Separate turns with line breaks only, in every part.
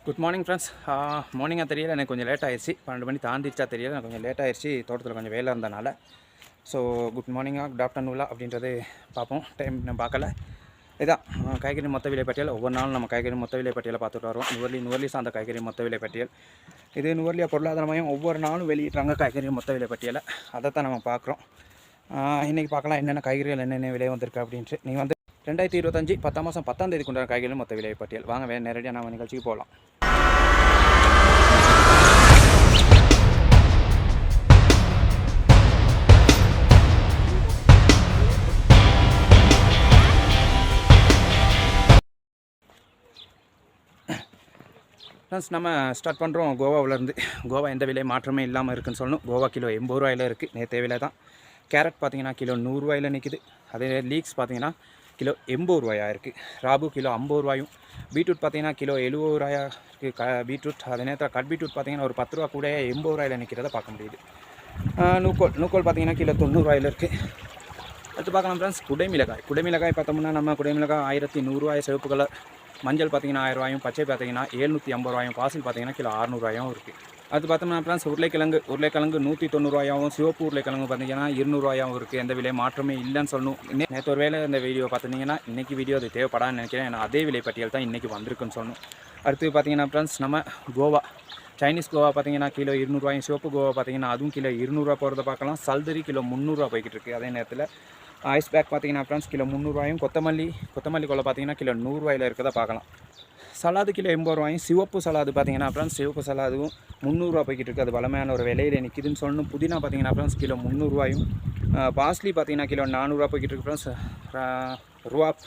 Good morning friends. மார்னிங்காக தெரியல, எனக்கு கொஞ்சம் லேட் ஆயிடுச்சு. 12 மணி தாண்டிச்சா தெரியல, எனக்கு கொஞ்சம் லேட் ஆயிடுச்சு. தோட்டத்தில் கொஞ்சம் வேலை இருந்தனால. ஸோ குட் மார்னிங்காக குட் ஆஃப்டர்நூனா அப்படின்றது பார்ப்போம். டைம் நான் பார்க்கல. இதான் காய்கறி மொத்த விலை பட்டியல். ஒவ்வொரு நாளும் நம்ம காய்கறி மொத்த விலை பட்டியலை பார்த்துட்டு வரோம். நுவர்லி சார்ந்த காய்கறி மொத்த விலை பட்டியல். இது நுவர்லியா பொருளாதார மையம் ஒவ்வொரு நாளும் வெளியிட்றாங்க காய்கறி மொத்த விலை பட்டியலை. அதை தான் நம்ம பார்க்குறோம். இன்றைக்கி பார்க்கலாம் என்னென்ன காய்கறிகள் என்னென்ன விலை வந்திருக்கு அப்படின்ட்டு. நீங்கள் வந்து 2025 10ஆம் மாதம் 10ஆம் தேதி கொண்ட காய்கறி மொத்த விலை பட்டியல். வாங்க நேரடியாக நம்ம நிகழ்ச்சிக்கு போகலாம். ஃப்ரெண்ட்ஸ், நம்ம ஸ்டார்ட் பண்ணுறோம் கோவாவிலேருந்து. கோவா எந்த விலை மாற்றமே இல்லாமல் இருக்குதுன்னு சொல்லணும். கோவா கிலோ 80 ரூபாயில் இருக்குது. நேற்று விலை தான். கேரட் பார்த்திங்கன்னா கிலோ 100 ரூபாயில் நிற்கிது. அதே லீக்ஸ் பார்த்திங்கன்னா கிலோ 80 ரூபாயாக இருக்குது. ராபு கிலோ 50 ரூபாயும். பீட்ரூட் பார்த்திங்கன்னா கிலோ 70 ரூபாயா இருக்குது. பீட்ரூட் அதே நேரத்தில் கட் பீட்ரூட் பார்த்திங்கன்னா ஒரு 10 ரூபா கூட 80 ரூபாயில் நிற்கிறத பார்க்க முடியுது. நூக்கோல் பார்த்திங்கன்னா கிலோ 90 ரூபாயில் இருக்குது. அடுத்து பார்க்கலாம் ஃப்ரெண்ட்ஸ், குடைமிளகாய் பார்த்தோம்னா நம்ம குடைமிளகாய் 1100 ரூபாய் சிவப்பு கலர். மஞ்சள் பார்த்திங்கன்னா 1000 ரூபாயும், பச்சை பார்த்திங்கன்னா 750 ரூபாயும், பாசில் பார்த்திங்கன்னா கிலோ 600 ரூபாயும் இருக்குது. அது பார்த்தோம்னா ஃப்ரெண்ட்ஸ், உருளைக்கிழங்கு 190 ரூபாயாகவும், சிவப்பு உருளைக்கிழங்கு பார்த்திங்கன்னா 200 ரூபாயாகவும் இருக்குது. எந்த விலை மாற்றமே இல்லைன்னு சொல்லணும். நேற்று ஒரு வேலை இந்த வீடியோ பார்த்துருந்தீங்கன்னா இன்றைக்கி வீடியோ அது தேவைப்படான்னு நினைக்கிறேன். ஏன்னா அதே விலை பட்டியல் தான் இன்றைக்கி வந்திருக்குன்னு சொல்லணும். அடுத்து பார்த்திங்கன்னா ஃப்ரெண்ட்ஸ், நம்ம கோவா சைனீஸ் கோவா பார்த்திங்கன்னா கிலோ 200 ரூபாயும், சிவப்பு கோவா பார்த்திங்கன்னா அதுவும் கிலோ 200 ரூபா போகிறத பார்க்கலாம். சல்தரி கிலோ 300 ரூபா போய்கிட்டு இருக்குது. அதே நேரத்தில் ஐஸ் பேக் பார்த்திங்கன்னா ஃப்ரெண்ட்ஸ் கிலோ 300 ரூபாயும், கொத்தமல்லி கொலை பார்த்திங்கன்னா கிலோ 100 ரூபாயில் இருக்கிறத பார்க்கலாம். சலாது கிலோ 80 ரூபாயும். சிவப்பு சலாது பார்த்திங்கன்னா ஃப்ரெண்ட்ஸ் சிவப்பு சலாதும் 300 ரூபா போய்கிட்டு இருக்குது. அது வளமையான ஒரு விலையில் நிற்கிதுன்னு சொல்லணும். புதினா பார்த்திங்கன்னா ஃப்ரெண்ட்ஸ் கிலோ 300 ரூபாயும். பாஸ்லி பார்த்திங்கன்னா கிலோ 400 ரூபா போய்கிட்டு இருக்குது ஃப்ரெண்ட்ஸ்.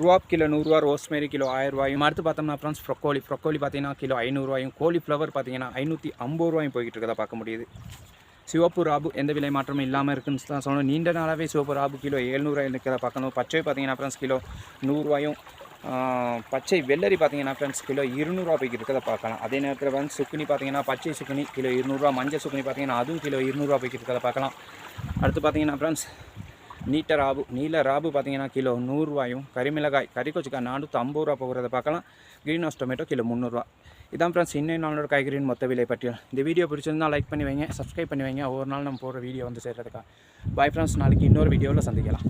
ருவாப் கிலோ 100 ரூபா. ரோஸ்மேரி கிலோ 1000 ரூபாயும். அடுத்து பார்த்தோம்னா ஃப்ரெண்ட்ஸ் ப்ரொக்கோலி பார்த்திங்கன்னா கிலோ 500 ரூபாயும். கோலிஃப்ளவர் பார்த்திங்கன்னா 550 ரூபாயும் போய்கிட்டு இருக்கதை பார்க்க முடியுது. சிவப்பு ராபு எந்த விலை மாற்றமும் இல்லாமல் இருக்குன்னு தான் சொல்லணும். நீண்ட நாளாகவே சிவப்பு ராபு கிலோ 700 ரூபாய் இருக்கிறத பார்க்கணும். பச்சை பார்த்திங்கன்னா ஃப்ரெண்ட்ஸ் கிலோ 100 ரூபாயும். பச்சை வெள்ளரி பார்த்திங்கன்னா ஃப்ரெண்ட்ஸ் கிலோ 200 ரூபா போய்கிட்டு இருக்கிறத பார்க்கலாம். அதே நேரத்தில் வந்து சுக்குனி பார்த்திங்கன்னா பச்சை சுக்குனி கிலோ 200 ரூபா. மஞ்சள் சுக்குனி பார்த்திங்கன்னா அதுவும் கிலோ 200 ரூபா போய்கிட்டு இருக்கிறத பார்க்கலாம். அடுத்து பார்த்திங்கன்னா ஃப்ரெண்ட்ஸ் நீல ராபு பார்த்திங்கன்னா கிலோ 100 ரூபாயும். கறிக்கொச்சிக்காய் 450 ரூபா போகிறத பார்க்கலாம். க்ரீன் ஹவுஸ் டொமேட்டோ கிலோ 300 ரூபா. இதான் ஃப்ரெண்ட்ஸ் இன்னும் நாளோட காய்கறியின் மொத்த விலை பட்டியல். இந்த வீடியோ பிடிச்சிருந்தால் லைக் பண்ணி வைங்க, சப்ஸ்கிரைப் பண்ணி வைங்க. ஒவ்வொரு நாள் நம்ம போகிற வீடியோ வந்து சேர்றதுக்கா. பாய் ஃப்ரெண்ட்ஸ், நாளைக்கு இன்னொரு வீடியோவில் சந்திக்கலாம்.